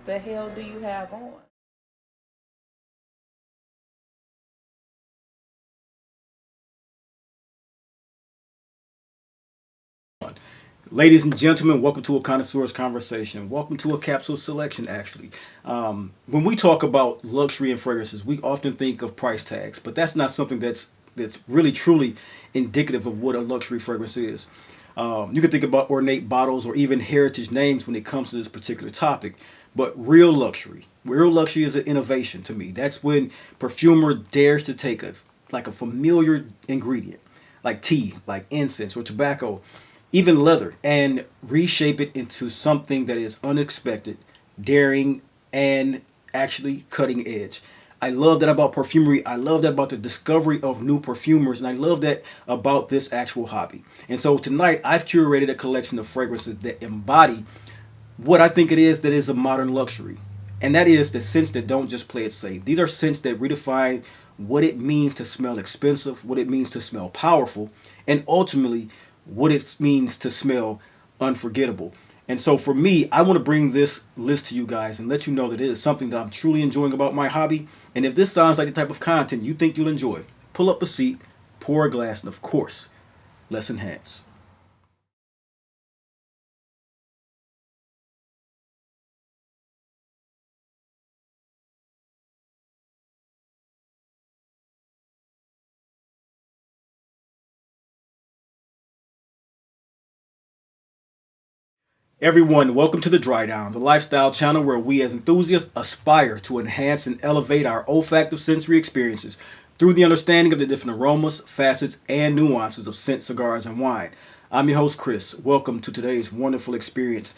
the hell do you have on? Ladies and gentlemen, welcome to a connoisseur's conversation. Welcome to a capsule selection, actually. When we talk about luxury and fragrances, we often think of price tags, but that's not something that's really truly indicative of what a luxury fragrance is. You can think about ornate bottles or even heritage names when it comes to this particular topic, but real luxury is an innovation to me. That's when perfumer dares to take a familiar ingredient, like tea, like incense or tobacco, even leather, and reshape it into something that is unexpected, daring, and actually cutting edge. I love that about perfumery. I love that about the discovery of new perfumers, and I love that about this actual hobby. And so tonight, I've curated a collection of fragrances that embody what I think it is that is a modern luxury. And that is the scents that don't just play it safe. These are scents that redefine what it means to smell expensive, what it means to smell powerful, and ultimately what it means to smell unforgettable. And so for me, I want to bring this list to you guys and let you know that it is something that I'm truly enjoying about my hobby. And if this sounds like the type of content you think you'll enjoy, pull up a seat, pour a glass, and of course, let's enhance. Everyone, welcome to the Dry Down, the lifestyle channel where we as enthusiasts aspire to enhance and elevate our olfactive sensory experiences through the understanding of the different aromas, facets, and nuances of scent, cigars, and wine. I'm your host, Chris. Welcome to today's wonderful experience.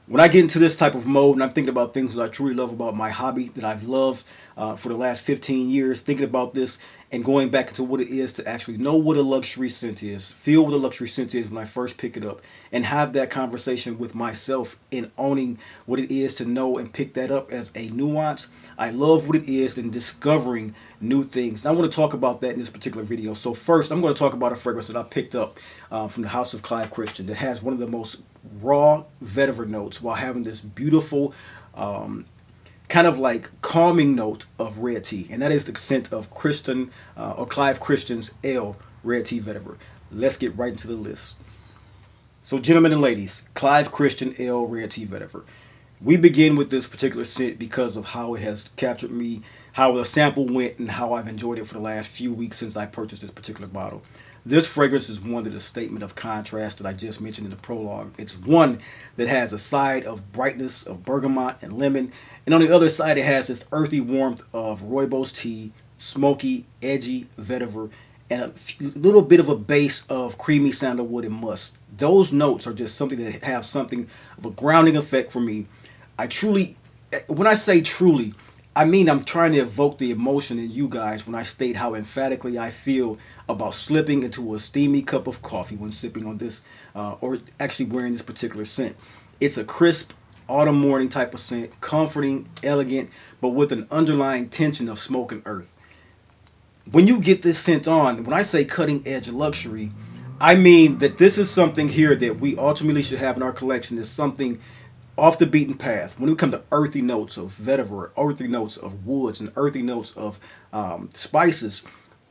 When I get into this type of mode and I'm thinking about things that I truly love about my hobby that I've loved for the last 15 years, thinking about this and going back into what it is to actually know what a luxury scent is, feel what a luxury scent is when I first pick it up, and have that conversation with myself in owning what it is to know and pick that up as a nuance. I love what it is in discovering new things. And I want to talk about that in this particular video. So first, I'm going to talk about a fragrance that I picked up from the house of Clive Christian that has one of the most raw vetiver notes while having this beautiful kind of like calming note of red tea, and that is the scent of Christian or Clive Christian's L red tea vetiver. Let's get right into the list. So, gentlemen and ladies, Clive Christian L red tea vetiver. We begin with this particular scent because of how it has captured me, how the sample went, and how I've enjoyed it for the last few weeks since I purchased this particular bottle. This fragrance is one that is a statement of contrast that I just mentioned in the prologue. It's one that has a side of brightness of bergamot and lemon, and on the other side it has this earthy warmth of rooibos tea, smoky, edgy vetiver, and a little bit of a base of creamy sandalwood and musk. Those notes are just something that have something of a grounding effect for me. I truly, when I say truly, I mean I'm trying to evoke the emotion in you guys when I state how emphatically I feel about slipping into a steamy cup of coffee when sipping on this, or actually wearing this particular scent. It's a crisp autumn morning type of scent, comforting, elegant, but with an underlying tension of smoke and earth. When you get this scent on, when I say cutting edge luxury, I mean that this is something here that we ultimately should have in our collection. Is something off the beaten path. When we come to earthy notes of vetiver, earthy notes of woods, and earthy notes of spices,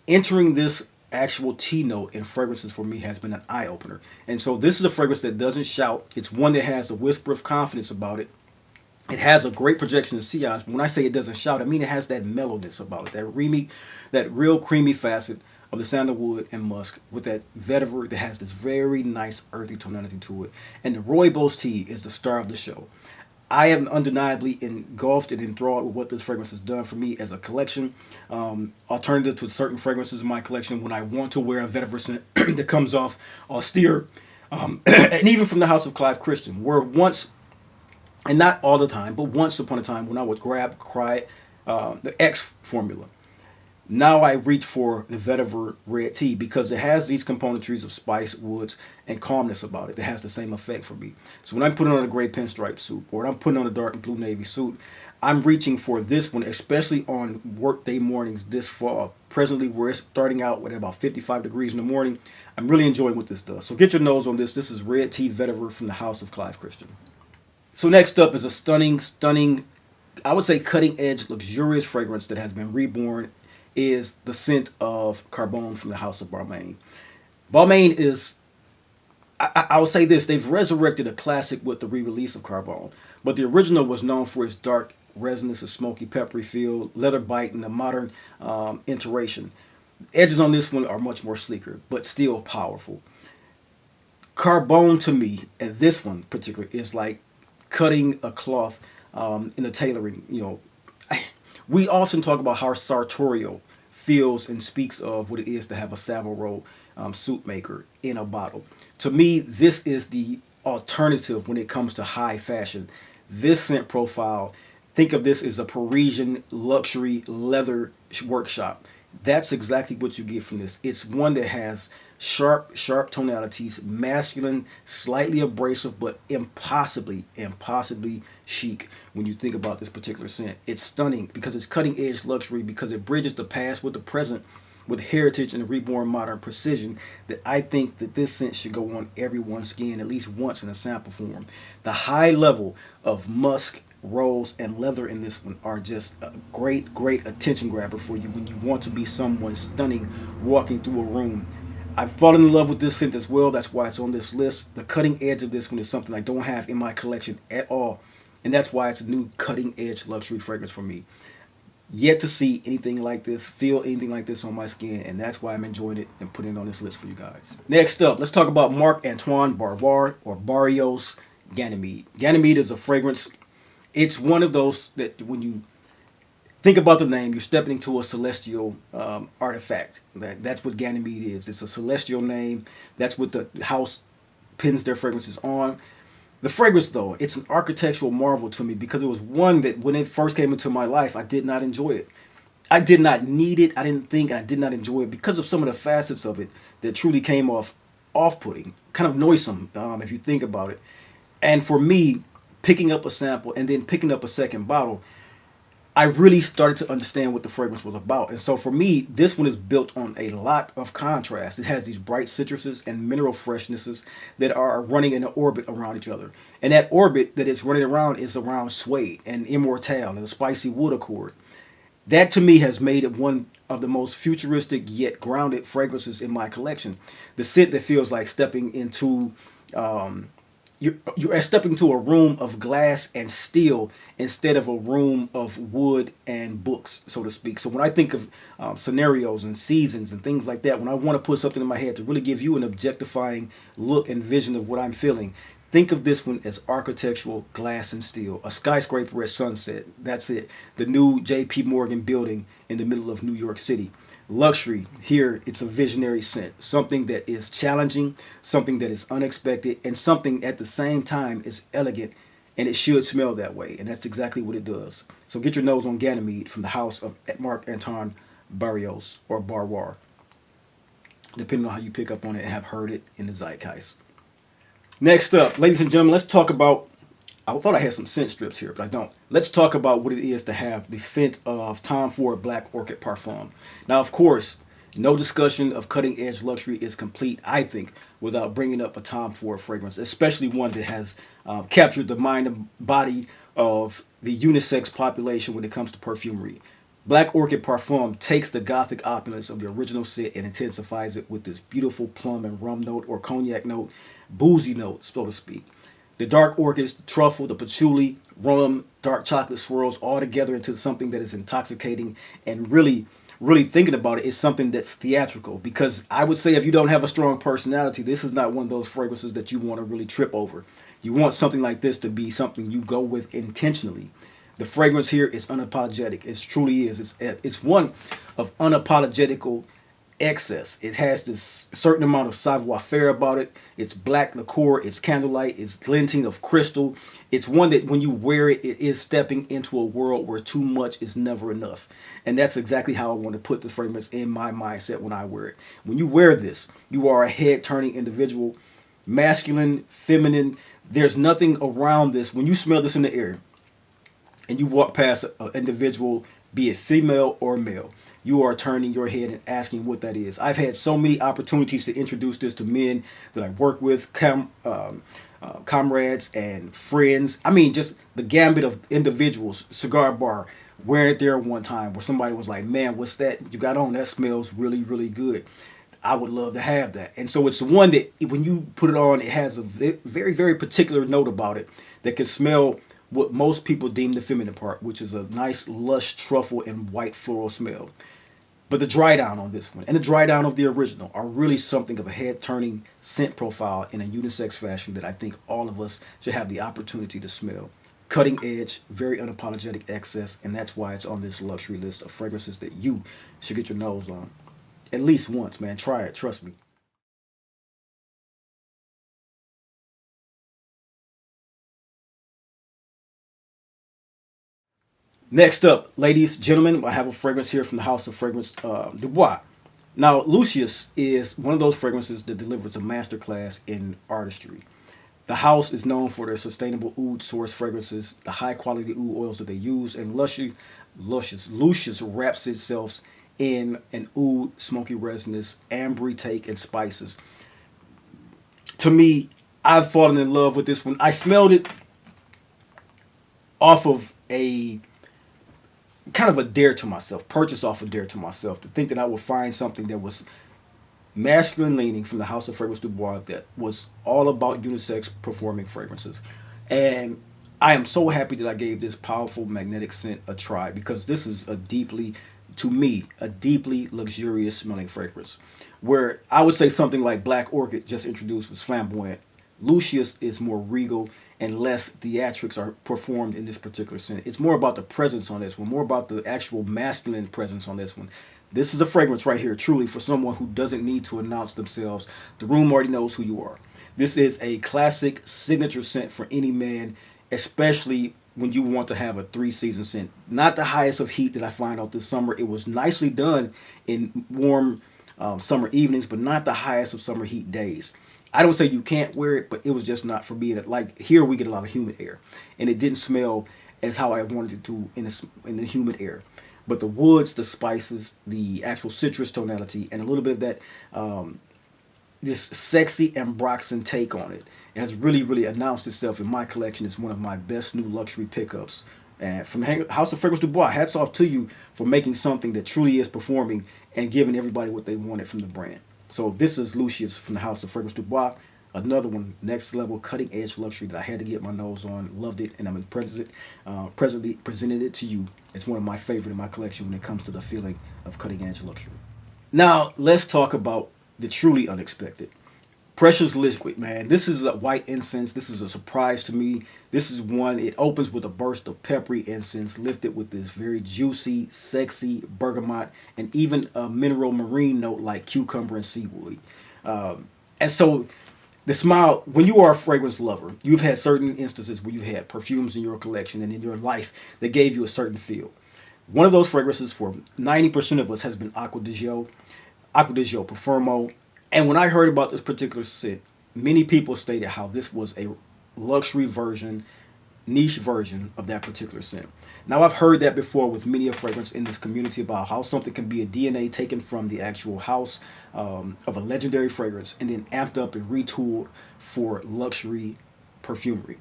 entering this actual tea note in fragrances for me has been an eye opener. And so this is a fragrance that doesn't shout. It's one that has a whisper of confidence about it. It has a great projection of sea eyes. But when I say it doesn't shout, I mean it has that mellowness about it, that real creamy facet of the sandalwood and musk with that vetiver that has this very nice earthy tonality to it. And the rooibos tea is the star of the show. I am undeniably engulfed and enthralled with what this fragrance has done for me as a collection. Alternative to certain fragrances in my collection, when I want to wear a vetiver scent that comes off austere, and even from the house of Clive Christian, where once, and not all the time, but once upon a time when I would cry the X formula. Now I reach for the vetiver red tea because it has these componentries of spice, woods, and calmness about it that has the same effect for me. So when I'm putting on a gray pinstripe suit or when I'm putting on a dark blue navy suit, I'm reaching for this one, especially on workday mornings this fall. Presently, we're starting out with about 55 degrees in the morning. I'm really enjoying what this does. So get your nose on this. This is red tea vetiver from the house of Clive Christian. So next up is a stunning I would say, cutting edge, luxurious fragrance that has been reborn is the scent of Carbone from the house of Balmain. Balmain is, I will say this, they've resurrected a classic with the re-release of Carbone, but the original was known for its dark resinous, a smoky, peppery feel, leather bite, and the modern iteration. Edges on this one are much more sleeker, but still powerful. Carbone to me, and this one particularly, is like cutting a cloth in the tailoring. We often talk about how sartorial feels and speaks of what it is to have a Savile Row soup maker in a bottle. To me, this is the alternative when it comes to high fashion. This scent profile, think of this as a Parisian luxury leather workshop. That's exactly what you get from this. It's one that has sharp tonalities, masculine, slightly abrasive, but impossibly chic when you think about this particular scent. It's stunning because it's cutting edge luxury, because it bridges the past with the present, with heritage and reborn modern precision, that I think that this scent should go on everyone's skin at least once in a sample form. The high level of musk, rose, and leather in this one are just a great attention grabber for you when you want to be someone stunning walking through a room. I've fallen in love with this scent as well. That's why it's on this list. The cutting edge of this one is something I don't have in my collection at all, and that's why it's a new cutting edge luxury fragrance for me. Yet to see anything like this, feel anything like this on my skin, and that's why I'm enjoying it and putting it on this list for you guys. Next up, let's talk about Marc-Antoine Barrois or Barrois Ganymede. Ganymede is a fragrance. It's one of those that when you think about the name, you're stepping into a celestial artifact. That's what Ganymede is. It's a celestial name. That's what the house pins their fragrances on. The fragrance, though, it's an architectural marvel to me because it was one that when it first came into my life, I did not enjoy it. I did not need it. I didn't think I did not enjoy it because of some of the facets of it that truly came off-putting, kind of noisome if you think about it. And for me, picking up a sample and then picking up a second bottle, I really started to understand what the fragrance was about. And so for me, this one is built on a lot of contrast. It has these bright citruses and mineral freshnesses that are running in an orbit around each other. And that orbit that it's running around is around suede and immortelle and the spicy wood accord. That to me has made it one of the most futuristic yet grounded fragrances in my collection. The scent that feels like stepping into you're stepping to a room of glass and steel instead of a room of wood and books, so to speak. So when I think of scenarios and seasons and things like that, when I want to put something in my head to really give you an objectifying look and vision of what I'm feeling, think of this one as architectural glass and steel, a skyscraper at sunset. That's it. The new J.P. Morgan building in the middle of New York City. Luxury, here it's a visionary scent, something that is challenging, something that is unexpected, and something at the same time is elegant, and it should smell that way, and that's exactly what it does. So get your nose on Ganymede from the house of Marc-Antoine Barrois or Barrois, depending on how you pick up on it and have heard it in the zeitgeist. Next up, ladies and gentlemen, let's talk about, I thought I had some scent strips here, but I don't. Let's talk about what it is to have the scent of Tom Ford Black Orchid Parfum. Now, of course, no discussion of cutting edge luxury is complete, I think, without bringing up a Tom Ford fragrance, especially one that has captured the mind and body of the unisex population when it comes to perfumery. Black Orchid Parfum takes the gothic opulence of the original scent and intensifies it with this beautiful plum and rum note or cognac note, boozy note, so to speak. The dark orchids, the truffle, the patchouli, rum, dark chocolate swirls all together into something that is intoxicating, and really thinking about it is something that's theatrical, because I would say if you don't have a strong personality, this is not one of those fragrances that you want to really trip over. You want something like this to be something you go with intentionally. The fragrance here is unapologetic. It truly is. It's one of unapologetical excess. It has this certain amount of savoir-faire about it. It's black liqueur, it's candlelight, it's glinting of crystal. It's one that when you wear it, it is stepping into a world where too much is never enough. And that's exactly how I want to put the fragrance in my mindset when I wear it. When you wear this, you are a head-turning individual, masculine, feminine. There's nothing around this. When you smell this in the air and you walk past an individual, be it female or male, you are turning your head and asking what that is. I've had so many opportunities to introduce this to men that I work with, comrades and friends. I mean, just the gambit of individuals, cigar bar, wearing it there one time where somebody was like, man, what's that you got on? That smells really, really good. I would love to have that. And so it's the one that when you put it on, it has a very, very particular note about it that can smell what most people deem the feminine part, which is a nice, lush truffle and white floral smell. But the dry down on this one and the dry down of the original are really something of a head turning scent profile in a unisex fashion that I think all of us should have the opportunity to smell. Cutting edge, very unapologetic excess, and that's why it's on this luxury list of fragrances that you should get your nose on. At least once, man. Try it, trust me. Next up, ladies, gentlemen, I have a fragrance here from the House of Fragrance Dubois. Now, Lucius is one of those fragrances that delivers a masterclass in artistry. The house is known for their sustainable oud source fragrances, the high quality oud oils that they use, and Lucius wraps itself in an oud, smoky resinous, ambery take, and spices. To me, I've fallen in love with this one. I smelled it off of a kind of a dare to myself, purchase off a dare to myself, to think that I would find something that was masculine leaning from the House of Fragrance Dubois that was all about unisex performing fragrances. And I am so happy that I gave this powerful magnetic scent a try because this is a deeply, to me, a deeply luxurious smelling fragrance. Where I would say something like Black Orchid, just introduced, was flamboyant. Lucius is more regal and less theatrics are performed in this particular scent. It's more about the presence on this one, more about the actual masculine presence on this one. This is a fragrance right here, truly, for someone who doesn't need to announce themselves. The room already knows who you are. This is a classic signature scent for any man, especially when you want to have a three-season scent. Not the highest of heat that I find out this summer. It was nicely done in warm summer evenings, but not the highest of summer heat days. I don't say you can't wear it, but it was just not for me. Like here, we get a lot of humid air, and it didn't smell as how I wanted it to in the humid air. But the woods, the spices, the actual citrus tonality, and a little bit of that this sexy ambroxan take on it, has really, really announced itself in my collection as one of my best new luxury pickups. And from House of Fragrance Dubois, hats off to you for making something that truly is performing and giving everybody what they wanted from the brand. So this is Lucius from the House of Fragrance Dubois. Another one, next level, cutting edge luxury that I had to get my nose on. Loved it, and I'm presently presenting it to you. It's one of my favorite in my collection when it comes to the feeling of cutting edge luxury. Now let's talk about the truly unexpected. Precious Liquid, man. This is a white incense. This is a surprise to me. This is one, it opens with a burst of peppery incense, lifted with this very juicy, sexy bergamot, and even a mineral marine note like cucumber and seaweed. And so the smile, when you are a fragrance lover, you've had certain instances where you've had perfumes in your collection and in your life that gave you a certain feel. One of those fragrances for 90% of us has been Acqua di Gio Profumo. And when I heard about this particular scent, many people stated how this was a luxury version, niche version of that particular scent. Now, I've heard that before with many a fragrance in this community about how something can be a DNA taken from the actual house of a legendary fragrance and then amped up and retooled for luxury perfumery.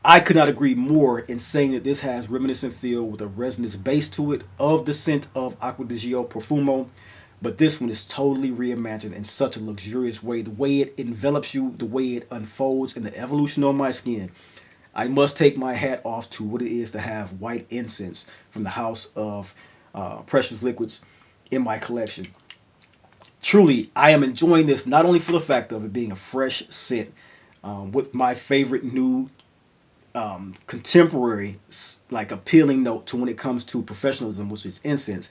I could not agree more in saying that this has reminiscent feel with a resinous base to it of the scent of Acqua di Gio Profumo. But this one is totally reimagined in such a luxurious way. The way it envelops you, the way it unfolds, and the evolution on my skin. I must take my hat off to what it is to have white incense from the House of Precious Liquids in my collection. Truly, I am enjoying this not only for the fact of it being a fresh scent with my favorite new contemporary, like appealing note to when it comes to professionalism, which is incense.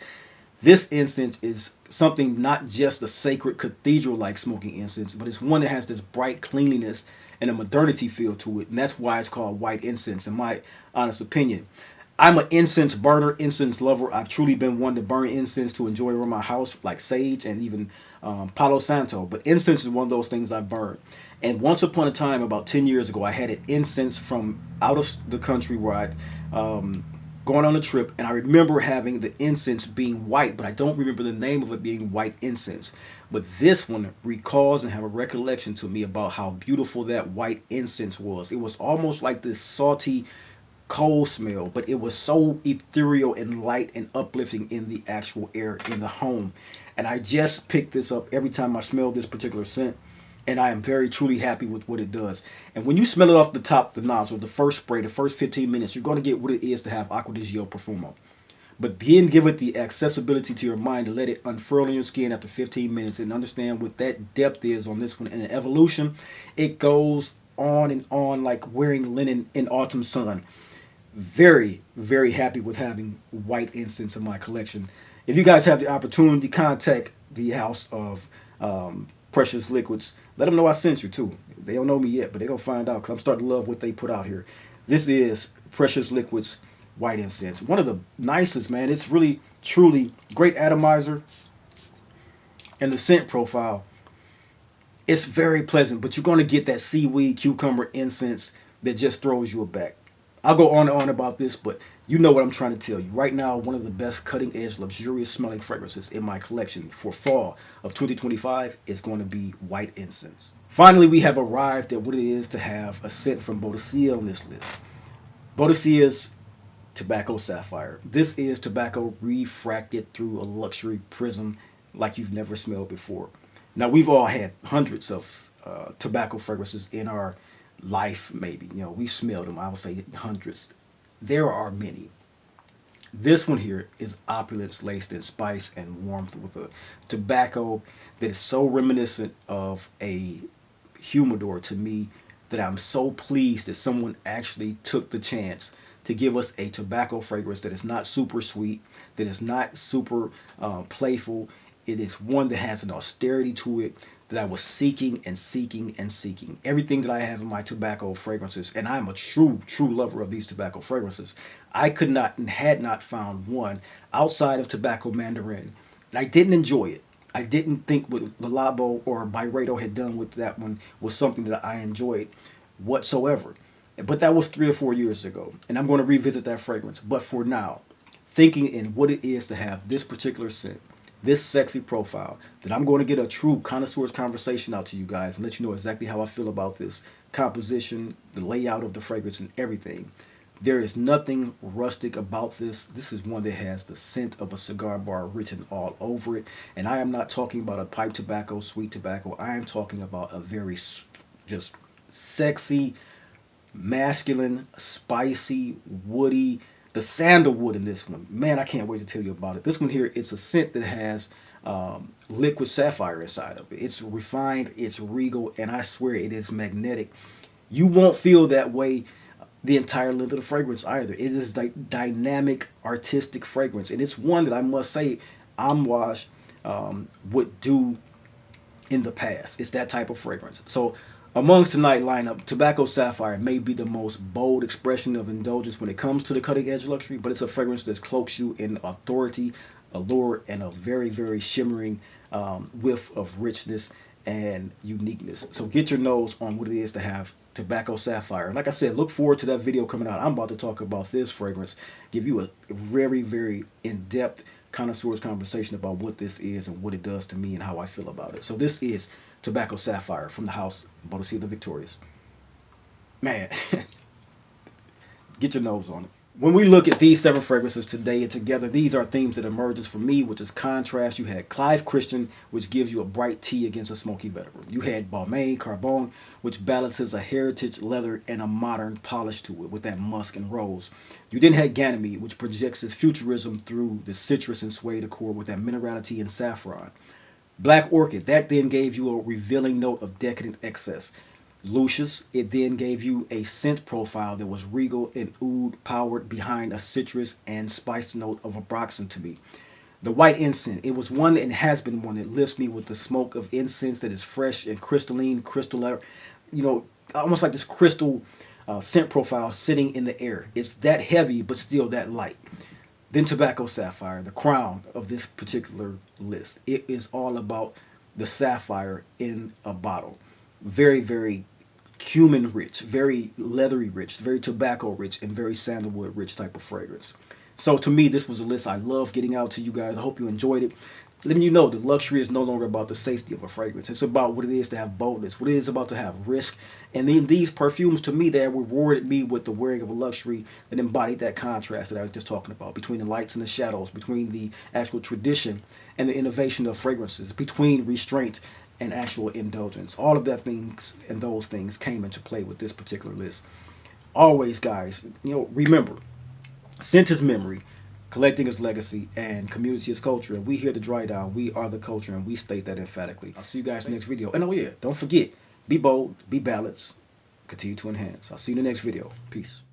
This incense is something not just a sacred cathedral-like smoking incense, but it's one that has this bright cleanliness and a modernity feel to it, and that's why it's called white incense, in my honest opinion. I'm an incense burner, incense lover. I've truly been one to burn incense to enjoy around my house, like sage and even Palo Santo. But incense is one of those things I burn. And once upon a time, about 10 years ago, I had an incense from out of the country where I going on a trip, and I remember having the incense being white, but I don't remember the name of it being white incense. But this one recalls and have a recollection to me about how beautiful that white incense was. It was almost like this salty coal smell, but it was so ethereal and light and uplifting in the actual air in the home. And I just picked this up every time I smell this particular scent, and I am very truly happy with what it does. And when you smell it off the top of the nozzle, the first spray, the first 15 minutes, you're going to get what it is to have Acqua di Gio Profumo. But then give it the accessibility to your mind to let it unfurl in your skin after 15 minutes and understand what that depth is on this one. And the evolution, it goes on and on like wearing linen in autumn sun. Very, very happy with having white incense in my collection. If you guys have the opportunity, contact the house of Precious Liquids. Let them know I sent you too. They don't know me yet, but they're going to find out because I'm starting to love what they put out here. This is Precious Liquids white incense. One of the nicest, man. It's really, truly great atomizer. And the scent profile, it's very pleasant, but you're going to get that seaweed cucumber incense that just throws you aback. I'll go on and on about this, but you know what I'm trying to tell you. Right now, one of the best cutting-edge, luxurious smelling fragrances in my collection for fall of 2025 is going to be white incense. Finally, we have arrived at what it is to have a scent from Boadicea on this list. Boadicea's Tobacco Sapphire. This is tobacco refracted through a luxury prism like you've never smelled before. Now, we've all had hundreds of tobacco fragrances in our life, maybe. You know, we smelled them. I would say hundreds. There are many. This one here is opulence laced in spice and warmth with a tobacco that is so reminiscent of a humidor to me that I'm so pleased that someone actually took the chance to give us a tobacco fragrance that is not super sweet, that is not super playful. It is one that has an austerity to it that I was seeking and seeking and seeking. Everything that I have in my tobacco fragrances, and I'm a true lover of these tobacco fragrances, I could not and had not found one outside of Tobacco Mandarin. And I didn't enjoy it. I didn't think what Le Labo or Byredo had done with that one was something that I enjoyed whatsoever. But that was 3 or 4 years ago, and I'm going to revisit that fragrance. But for now, thinking in what it is to have this particular scent, this sexy profile, that I'm going to get a true connoisseur's conversation out to you guys and let you know exactly how I feel about this composition, the layout of the fragrance, and everything. There is nothing rustic about this. This is one that has the scent of a cigar bar written all over it. And I am not talking about a pipe tobacco, sweet tobacco. I am talking about a very just sexy, masculine, spicy, woody, the sandalwood in this one. Man, I can't wait to tell you about it. This one here, it's a scent that has liquid sapphire inside of it. It's refined, it's regal, and I swear it is magnetic. You won't feel that way the entire length of the fragrance either. It is like dynamic, artistic fragrance, and it's one that I must say Amouage would do in the past. It's that type of fragrance. So amongst tonight lineup, Tobacco Sapphire may be the most bold expression of indulgence when it comes to the cutting edge luxury, but it's a fragrance that cloaks you in authority, allure, and a very, very shimmering whiff of richness and uniqueness. So get your nose on what it is to have Tobacco Sapphire. Like I said, look forward to that video coming out. I'm about to talk about this fragrance, give you a very, very in-depth connoisseur's conversation about what this is and what it does to me and how I feel about it. So this is Tobacco Sapphire from the house Boadicea the Victorious. Man, get your nose on it. When we look at these 7 fragrances today and together, these are themes that emerges for me, which is contrast. You had Clive Christian, which gives you a bright tea against a smoky Vetiver. You had Balmain Carbone, which balances a heritage leather and a modern polish to it with that musk and rose. You then had Ganymede, which projects its futurism through the citrus and suede accord with that minerality and saffron. Black Orchid, that then gave you a revealing note of decadent excess. Lucius, it then gave you a scent profile that was regal and oud powered behind a citrus and spice note of abroxan to me. The white incense, it was one and has been one that lifts me with the smoke of incense that is fresh and crystalline, almost like this crystal scent profile sitting in the air. It's that heavy, but still that light. Then Tobacco Sapphire, the crown of this particular list. It is all about the sapphire in a bottle. Very, very cumin rich, very leathery rich, very tobacco rich, and very sandalwood rich type of fragrance. So to me, this was a list I love getting out to you guys. I hope you enjoyed it. Letting you know that luxury is no longer about the safety of a fragrance. It's about what it is to have boldness, what it is about to have risk. And then these perfumes, to me, they rewarded me with the wearing of a luxury that embodied that contrast that I was just talking about, between the lights and the shadows, between the actual tradition and the innovation of fragrances, between restraint and actual indulgence. All of that things and those things came into play with this particular list. Always, guys, remember, scent is memory, collecting is legacy, and community is culture. And we here to Dry Down, we are the culture, and we state that emphatically. I'll see you guys in the next video. And oh yeah, don't forget, be bold, be balanced, continue to enhance. I'll see you in the next video. Peace.